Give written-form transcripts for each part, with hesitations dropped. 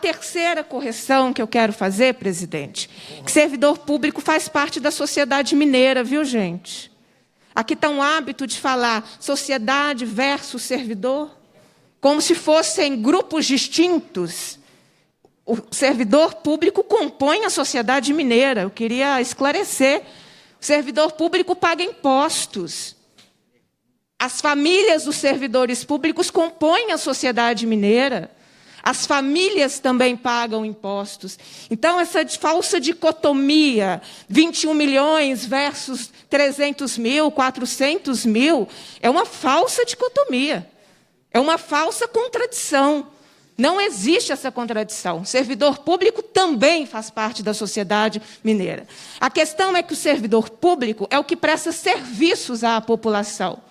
terceira correção que eu quero fazer, presidente, que servidor público faz parte da sociedade mineira, viu, gente? Aqui está um hábito de falar sociedade versus servidor, como se fossem grupos distintos. O servidor público compõe a sociedade mineira. Eu queria esclarecer. O servidor público paga impostos. As famílias dos servidores públicos compõem a sociedade mineira. As famílias também pagam impostos. Então, essa falsa dicotomia, 21 milhões versus 300 mil, 400 mil, é uma falsa dicotomia. É uma falsa contradição. Não existe essa contradição. O servidor público também faz parte da sociedade mineira. A questão é que o servidor público é o que presta serviços à população.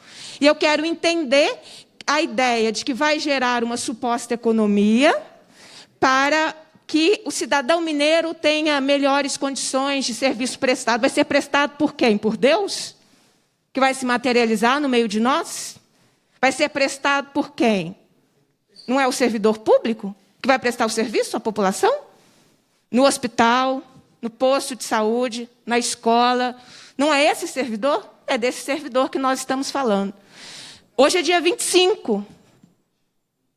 E eu quero entender a ideia de que vai gerar uma suposta economia para que o cidadão mineiro tenha melhores condições de serviço prestado. Vai ser prestado por quem? Por Deus? Que vai se materializar no meio de nós? Vai ser prestado por quem? Não é o servidor público que vai prestar o serviço à população? No hospital, no posto de saúde, na escola. Não é esse servidor? É desse servidor que nós estamos falando. Hoje é dia 25.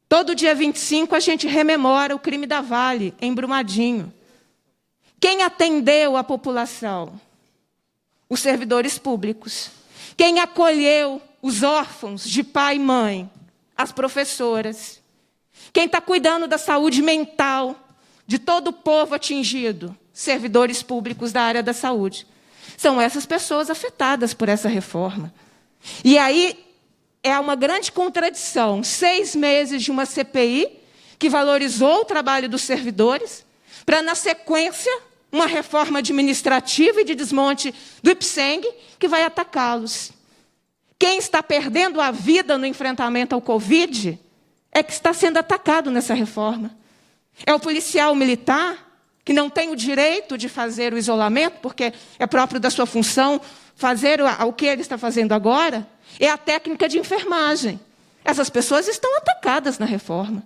Todo dia 25 a gente rememora o crime da Vale, em Brumadinho. Quem atendeu a população? Os servidores públicos. Quem acolheu os órfãos de pai e mãe? As professoras. Quem está cuidando da saúde mental de todo o povo atingido? Servidores públicos da área da saúde. São essas pessoas afetadas por essa reforma. E aí é uma grande contradição. 6 meses de uma CPI que valorizou o trabalho dos servidores, para, na sequência, uma reforma administrativa e de desmonte do IPSENG que vai atacá-los. Quem está perdendo a vida no enfrentamento ao Covid é que está sendo atacado nessa reforma. É o policial militar, que não tem o direito de fazer o isolamento, porque é próprio da sua função fazer o que ele está fazendo agora. É a técnica de enfermagem. Essas pessoas estão atacadas na reforma.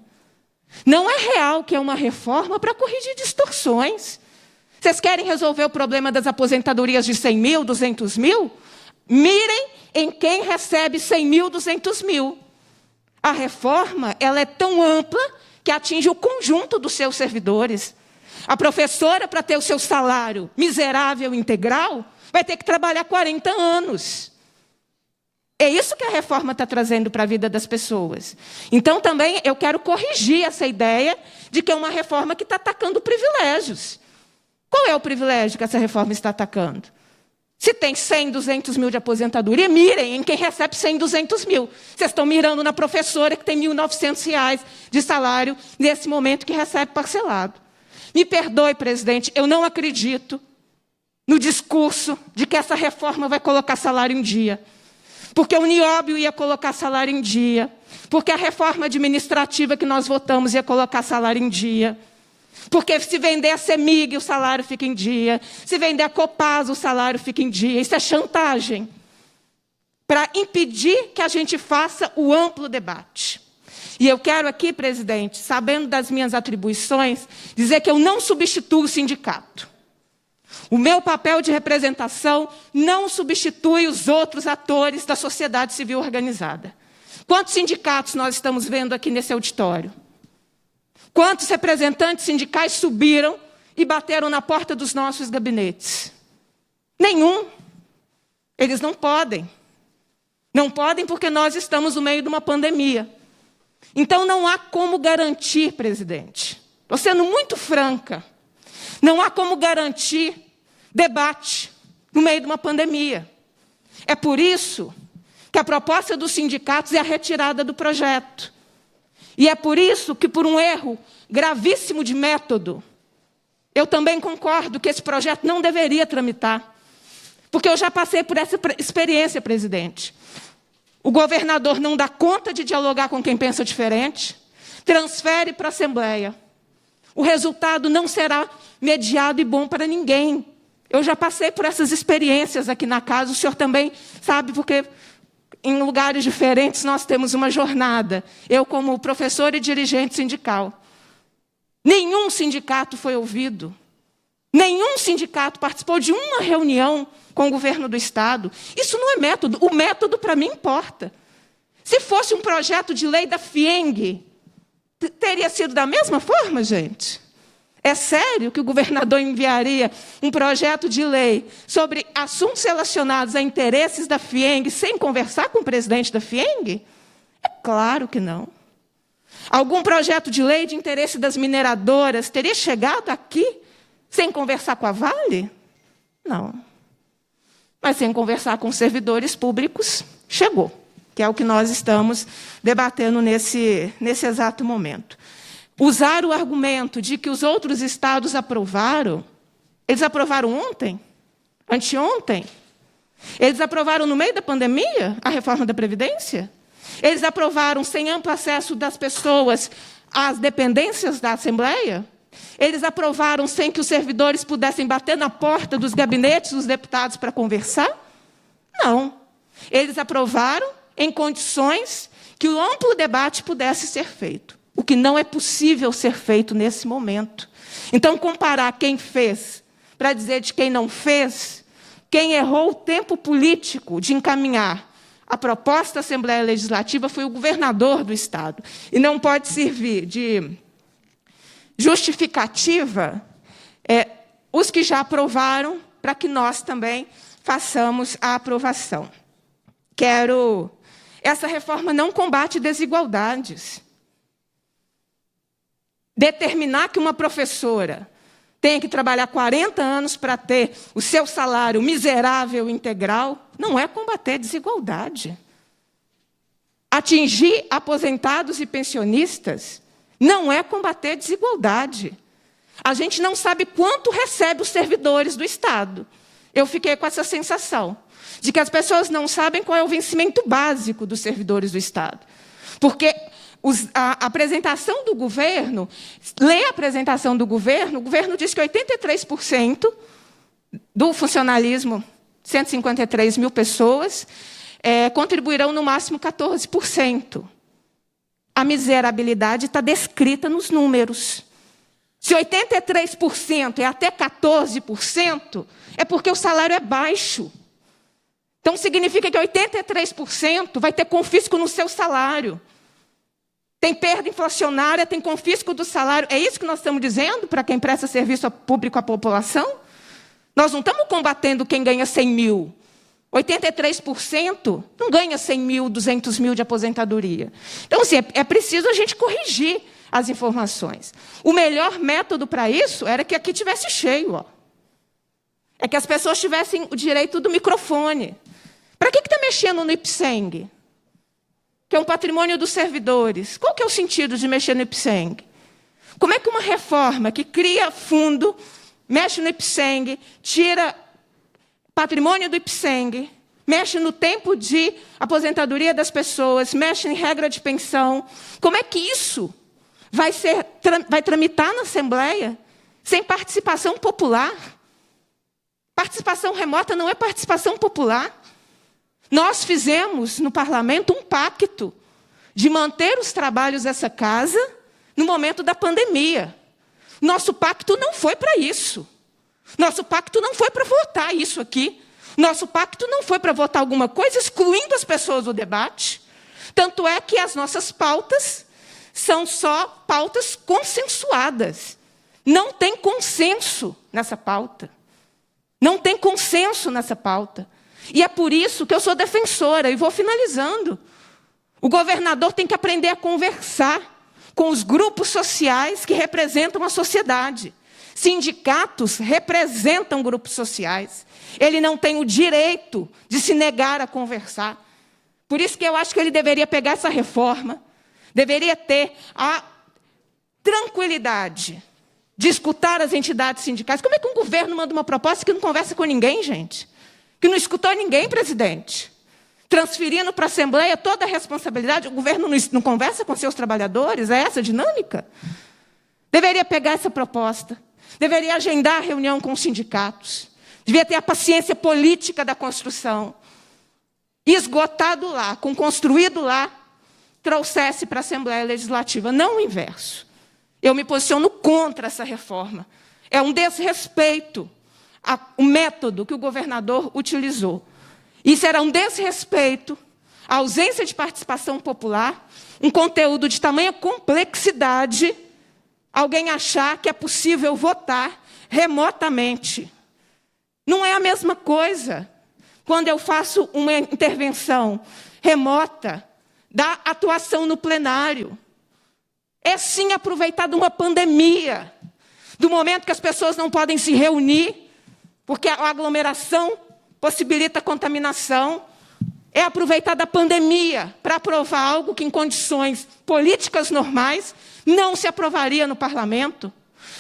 Não é real que é uma reforma para corrigir distorções. Vocês querem resolver o problema das aposentadorias de 100 mil, 200 mil? Mirem em quem recebe 100 mil, 200 mil. A reforma ela é tão ampla que atinge o conjunto dos seus servidores. A professora, para ter o seu salário miserável integral, vai ter que trabalhar 40 anos. É isso que a reforma está trazendo para a vida das pessoas. Então, também, eu quero corrigir essa ideia de que é uma reforma que está atacando privilégios. Qual é o privilégio que essa reforma está atacando? Se tem 100, 200 mil de aposentadoria, mirem em quem recebe 100, 200 mil. Vocês estão mirando na professora que tem R$ 1.900 de salário nesse momento que recebe parcelado. Me perdoe, presidente, eu não acredito no discurso de que essa reforma vai colocar salário em dia. Porque o Nióbio ia colocar salário em dia. Porque a reforma administrativa que nós votamos ia colocar salário em dia. Porque se vender a CEMIG, o salário fica em dia. Se vender a Copasa, o salário fica em dia. Isso é chantagem. Para impedir que a gente faça o amplo debate. E eu quero aqui, presidente, sabendo das minhas atribuições, dizer que eu não substituo o sindicato. O meu papel de representação não substitui os outros atores da sociedade civil organizada. Quantos sindicatos nós estamos vendo aqui nesse auditório? Quantos representantes sindicais subiram e bateram na porta dos nossos gabinetes? Nenhum. Eles não podem. Não podem porque nós estamos no meio de uma pandemia. Então, não há como garantir, presidente. Estou sendo muito franca. Não há como garantir debate no meio de uma pandemia. É por isso que a proposta dos sindicatos é a retirada do projeto. E é por isso que, por um erro gravíssimo de método, eu também concordo que esse projeto não deveria tramitar. Porque eu já passei por essa experiência, presidente. O governador não dá conta de dialogar com quem pensa diferente, transfere para a Assembleia. O resultado não será mediado e bom para ninguém. Eu já passei por essas experiências aqui na casa, o senhor também sabe, porque em lugares diferentes nós temos uma jornada. Eu, como professor e dirigente sindical. Nenhum sindicato foi ouvido. Nenhum sindicato participou de uma reunião com o governo do Estado. Isso não é método. O método, para mim, importa. Se fosse um projeto de lei da FIENG, teria sido da mesma forma, gente? É sério que o governador enviaria um projeto de lei sobre assuntos relacionados a interesses da FIENG sem conversar com o presidente da FIENG? É claro que não. Algum projeto de lei de interesse das mineradoras teria chegado aqui sem conversar com a Vale? Não. Mas sem conversar com os servidores públicos, chegou, que é o que nós estamos debatendo nesse exato momento. Usar o argumento de que os outros estados aprovaram, eles aprovaram ontem? Anteontem? Eles aprovaram no meio da pandemia a reforma da Previdência? Eles aprovaram sem amplo acesso das pessoas às dependências da Assembleia? Eles aprovaram sem que os servidores pudessem bater na porta dos gabinetes dos deputados para conversar? Não. Eles aprovaram em condições que o amplo debate pudesse ser feito, o que não é possível ser feito nesse momento. Então, comparar quem fez para dizer de quem não fez, quem errou o tempo político de encaminhar a proposta da Assembleia Legislativa foi o governador do Estado. E não pode servir de justificativa os que já aprovaram para que nós também façamos a aprovação. Essa reforma não combate desigualdades. Determinar que uma professora tenha que trabalhar 40 anos para ter o seu salário miserável integral não é combater desigualdade. Atingir aposentados e pensionistas não é combater desigualdade. A gente não sabe quanto recebe os servidores do Estado. Eu fiquei com essa sensação de que as pessoas não sabem qual é o vencimento básico dos servidores do Estado. Porque a apresentação do governo, lê a apresentação do governo, o governo diz que 83% do funcionalismo, 153 mil pessoas, contribuirão no máximo 14%. A miserabilidade está descrita nos números. Se 83% é até 14%, é porque o salário é baixo. Então, significa que 83% vai ter confisco no seu salário. Tem perda inflacionária, tem confisco do salário. É isso que nós estamos dizendo para quem presta serviço público à população? Nós não estamos combatendo quem ganha 100 mil. 83% não ganha 100 mil, 200 mil de aposentadoria. Então, assim, é preciso a gente corrigir as informações. O melhor método para isso era que aqui tivesse cheio. Ó. É que as pessoas tivessem o direito do microfone. Para que está mexendo no IPSENG? Que é um patrimônio dos servidores. Qual que é o sentido de mexer no IPSENG? Como é que uma reforma que cria fundo, mexe no IPSENG, tira patrimônio do IPSENG, mexe no tempo de aposentadoria das pessoas, mexe em regra de pensão, como é que isso vai tramitar na Assembleia sem participação popular? Participação remota não é participação popular. Nós fizemos no parlamento um pacto de manter os trabalhos dessa casa no momento da pandemia. Nosso pacto não foi para isso. Nosso pacto não foi para votar isso aqui. Nosso pacto não foi para votar alguma coisa excluindo as pessoas do debate. Tanto é que as nossas pautas são só pautas consensuadas. Não tem consenso nessa pauta. Não tem consenso nessa pauta. E é por isso que eu sou defensora, e vou finalizando. O governador tem que aprender a conversar com os grupos sociais que representam a sociedade. Sindicatos representam grupos sociais. Ele não tem o direito de se negar a conversar. Por isso que eu acho que ele deveria pegar essa reforma, deveria ter a tranquilidade de escutar as entidades sindicais. Como é que um governo manda uma proposta que não conversa com ninguém, gente? Que não escutou ninguém, presidente? Transferindo para a Assembleia toda a responsabilidade, o governo não conversa com seus trabalhadores? É essa a dinâmica? Deveria pegar essa proposta, deveria agendar a reunião com os sindicatos, devia ter a paciência política da construção, esgotado lá, com construído lá, trouxesse para a Assembleia Legislativa, não o inverso. Eu me posiciono contra essa reforma. É um desrespeito ao método que o governador utilizou. Isso era um desrespeito à ausência de participação popular, um conteúdo de tamanha complexidade, alguém achar que é possível votar remotamente. Não é a mesma coisa quando eu faço uma intervenção remota da atuação no plenário. É sim aproveitar de uma pandemia, do momento que as pessoas não podem se reunir, porque a aglomeração possibilita a contaminação. É aproveitar da pandemia para aprovar algo que, em condições políticas normais, não se aprovaria no parlamento.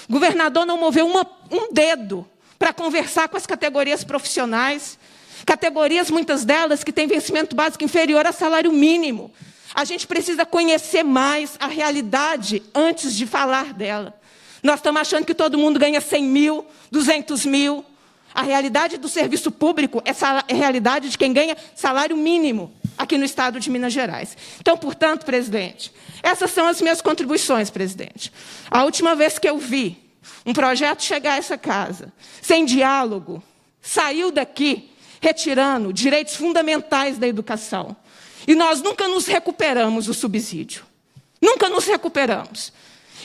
O governador não moveu um dedo para conversar com as categorias profissionais, categorias, muitas delas, que têm vencimento básico inferior a salário mínimo. A gente precisa conhecer mais a realidade antes de falar dela. Nós estamos achando que todo mundo ganha 100 mil, 200 mil. A realidade do serviço público é a realidade de quem ganha salário mínimo aqui no estado de Minas Gerais. Então, portanto, presidente, essas são as minhas contribuições, presidente. A última vez que eu vi um projeto chegar a essa casa, sem diálogo, saiu daqui retirando direitos fundamentais da educação. E nós nunca nos recuperamos do subsídio. Nunca nos recuperamos.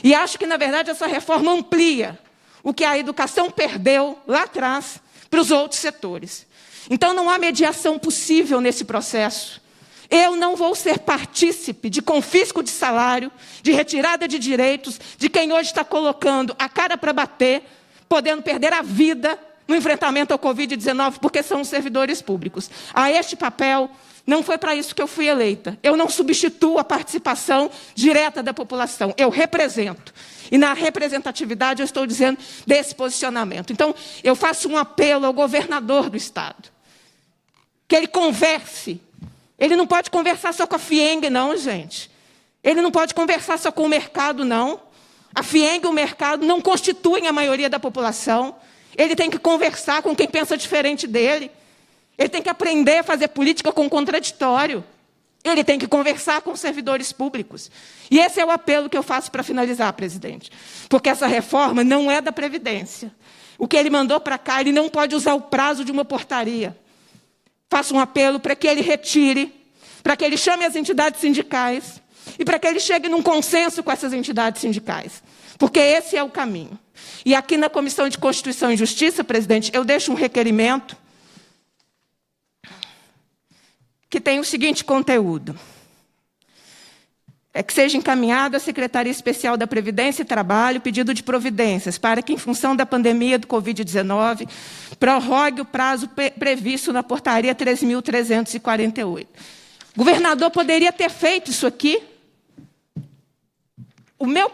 E acho que, na verdade, essa reforma amplia o que a educação perdeu lá atrás para os outros setores. Então, não há mediação possível nesse processo. Eu não vou ser partícipe de confisco de salário, de retirada de direitos, de quem hoje está colocando a cara para bater, podendo perder a vida no enfrentamento ao Covid-19, porque são os servidores públicos. A este papel, não foi para isso que eu fui eleita. Eu não substituo a participação direta da população. Eu represento. E na representatividade eu estou dizendo desse posicionamento. Então, eu faço um apelo ao governador do estado. Que ele converse. Ele não pode conversar só com a FIENG, não, gente. Ele não pode conversar só com o mercado, não. A FIENG e o mercado não constituem a maioria da população. Ele tem que conversar com quem pensa diferente dele. Ele tem que aprender a fazer política com contraditório. Ele tem que conversar com os servidores públicos. E esse é o apelo que eu faço para finalizar, presidente. Porque essa reforma não é da Previdência. O que ele mandou para cá, ele não pode usar o prazo de uma portaria. Faço um apelo para que ele retire, para que ele chame as entidades sindicais e para que ele chegue num consenso com essas entidades sindicais. Porque esse é o caminho. E aqui na Comissão de Constituição e Justiça, presidente, eu deixo um requerimento que tem o seguinte conteúdo. É que seja encaminhado à Secretaria Especial da Previdência e Trabalho pedido de providências para que, em função da pandemia do Covid-19, prorrogue o prazo previsto na portaria 3.348. O governador poderia ter feito isso aqui.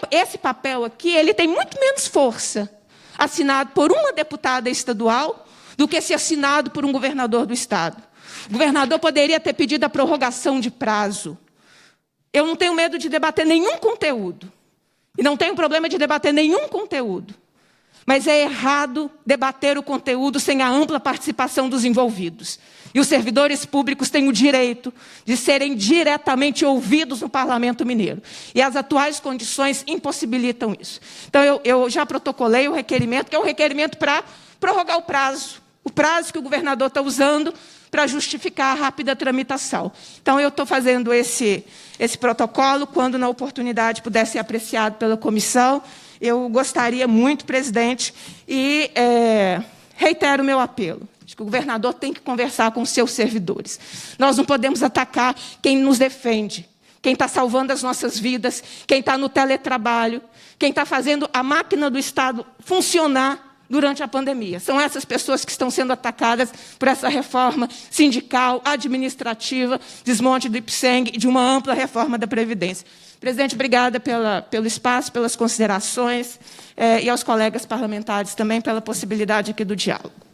Esse papel aqui, ele tem muito menos força assinado por uma deputada estadual do que se assinado por um governador do estado. O governador poderia ter pedido a prorrogação de prazo. Eu não tenho medo de debater nenhum conteúdo. E não tenho problema de debater nenhum conteúdo. Mas é errado debater o conteúdo sem a ampla participação dos envolvidos. E os servidores públicos têm o direito de serem diretamente ouvidos no Parlamento Mineiro. E as atuais condições impossibilitam isso. Então, eu já protocolei o requerimento, que é um requerimento para prorrogar o prazo que o governador está usando para justificar a rápida tramitação. Então, eu estou fazendo esse protocolo, quando na oportunidade puder ser apreciado pela comissão. Eu gostaria muito, presidente, e reitero o meu apelo. Acho que o governador tem que conversar com os seus servidores. Nós não podemos atacar quem nos defende, quem está salvando as nossas vidas, quem está no teletrabalho, quem está fazendo a máquina do Estado funcionar durante a pandemia. São essas pessoas que estão sendo atacadas por essa reforma sindical, administrativa, desmonte do IPSENG e de uma ampla reforma da Previdência. Presidente, obrigada pelo espaço, pelas considerações, e aos colegas parlamentares também pela possibilidade aqui do diálogo.